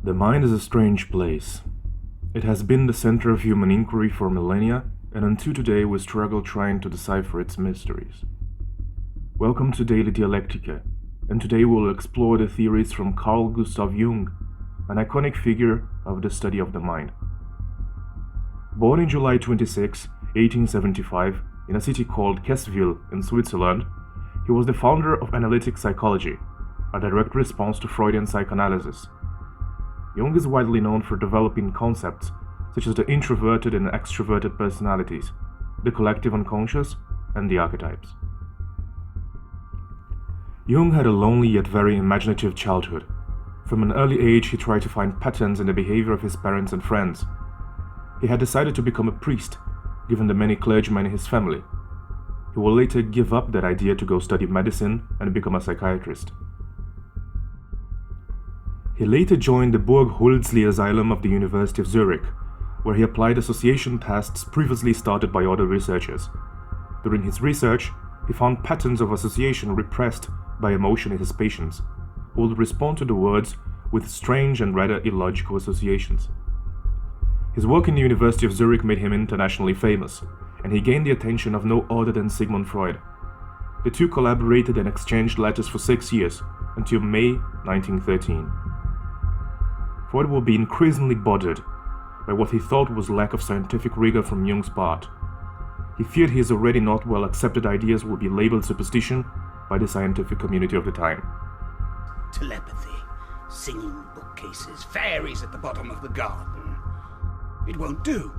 The mind is a strange place. It has been the center of human inquiry for millennia, and until today we struggle trying to decipher its mysteries. Welcome to Daily Dialectica, and today we'll explore the theories from Carl Gustav Jung, an iconic figure of the study of the mind. Born in July 26, 1875, in a city called Kessville in Switzerland, he was the founder of analytic psychology, a direct response to Freudian psychoanalysis. Jung is widely known for developing concepts such as the introverted and extroverted personalities, the collective unconscious, and the archetypes. Jung had a lonely yet very imaginative childhood. From an early age, he tried to find patterns in the behavior of his parents and friends. He had decided to become a priest, given the many clergymen in his family. He would later give up that idea to go study medicine and become a psychiatrist. He later joined the Burg Hulzli Asylum of the University of Zurich, where he applied association tests previously started by other researchers. During his research, he found patterns of association repressed by emotion in his patients, who would respond to the words with strange and rather illogical associations. His work in the University of Zurich made him internationally famous, and he gained the attention of no other than Sigmund Freud. The two collaborated and exchanged letters for 6 years, until May 1913. Freud would be increasingly bothered by what he thought was lack of scientific rigor from Jung's part. He feared his already not well accepted ideas would be labeled superstition by the scientific community of the time. Telepathy, singing bookcases, fairies at the bottom of the garden. It won't do.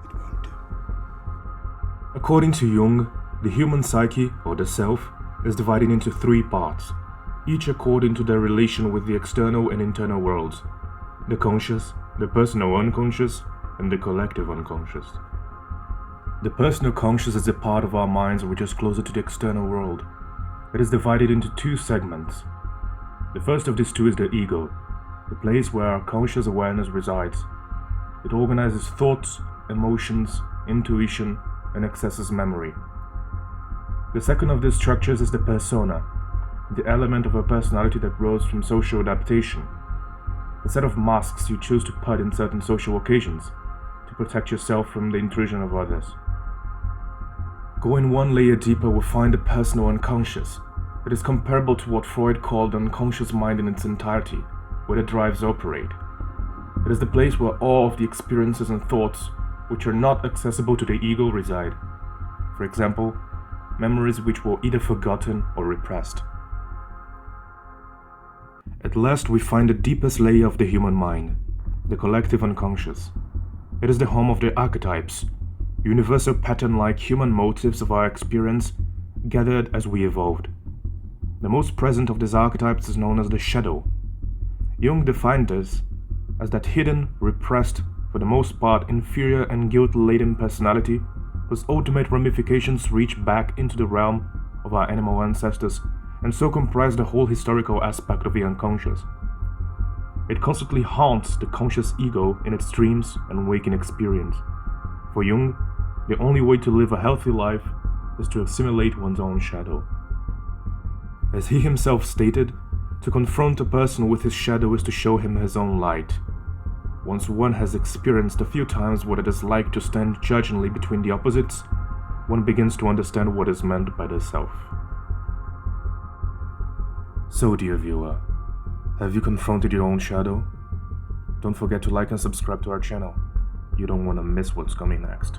It won't do. According to Jung, the human psyche, or the self, is divided into 3 parts, each according to their relation with the external and internal worlds: the conscious, the personal unconscious, and the collective unconscious. The personal conscious is a part of our minds which is closer to the external world. It is divided into 2 segments. The first of these 2 is the ego, the place where our conscious awareness resides. It organizes thoughts, emotions, intuition, and accesses memory. The second of these structures is the persona, the element of a personality that grows from social adaptation, a set of masks you choose to put in certain social occasions to protect yourself from the intrusion of others. Going one layer deeper, we find the personal unconscious. It is comparable to what Freud called the unconscious mind in its entirety, where the drives operate. It is the place where all of the experiences and thoughts which are not accessible to the ego reside. For example, memories which were either forgotten or repressed. At last, we find the deepest layer of the human mind, the collective unconscious. It is the home of the archetypes, universal pattern-like human motives of our experience gathered as we evolved. The most present of these archetypes is known as the shadow. Jung defined this as that hidden, repressed, for the most part inferior and guilt-laden personality whose ultimate ramifications reach back into the realm of our animal ancestors and so comprise the whole historical aspect of the unconscious. It constantly haunts the conscious ego in its dreams and waking experience. For Jung, the only way to live a healthy life is to assimilate one's own shadow. As he himself stated, to confront a person with his shadow is to show him his own light. Once one has experienced a few times what it is like to stand judgingly between the opposites, one begins to understand what is meant by the self. So, dear viewer, have you confronted your own shadow? Don't forget to like and subscribe to our channel. You don't want to miss what's coming next.